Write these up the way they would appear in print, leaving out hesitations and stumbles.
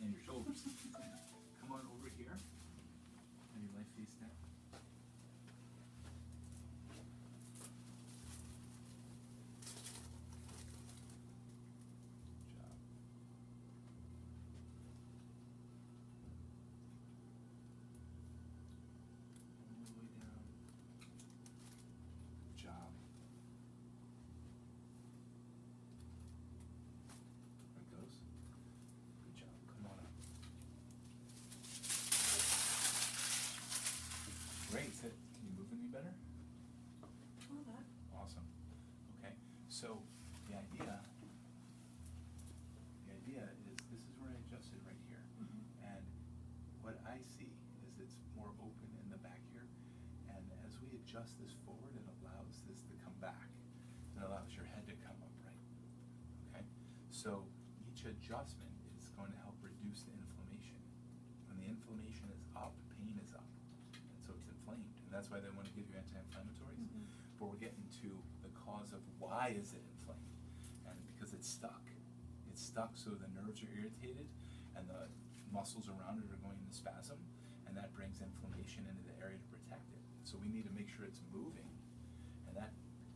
and your shoulders. Come on over here, and your lie face down. Good job. All the way down. Good job. There it goes. Good job. Come on up. Great. Can you move any better? All that. Awesome. Okay. So the idea is this is where I adjusted right here. And what I see is it's more open in the back here. And as we adjust this forward, it allows this to come back. It allows your head to come upright. Okay? So each adjustment is going to help reduce the inflammation. When the inflammation is up, pain is up. And so it's inflamed. And that's why they want to give you anti-inflammatories. But we're getting to the cause of why is it inflamed. And because it's stuck. It's stuck, so the nerves are irritated and the muscles around it are going into spasm, and that brings inflammation into the area to protect it. So we need to make sure it's moving, and that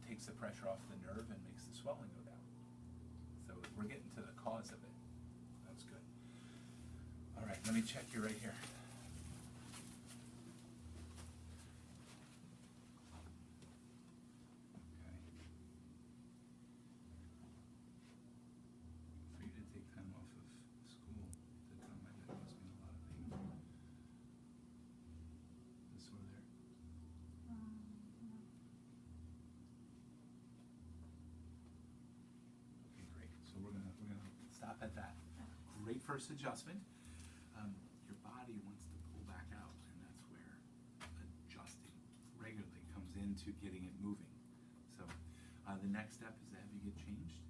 takes the pressure off the nerve and makes the swelling go down. So we're getting to the cause of it. That's good. All right, let me check you right here. For you to take time off of school to tell my dad must be in a lot of pain. This over there. Okay, great. So we're gonna stop at that. Great first adjustment. Your body wants to pull back out, and that's where adjusting regularly comes into getting it moving. So the next step is to have you get changed.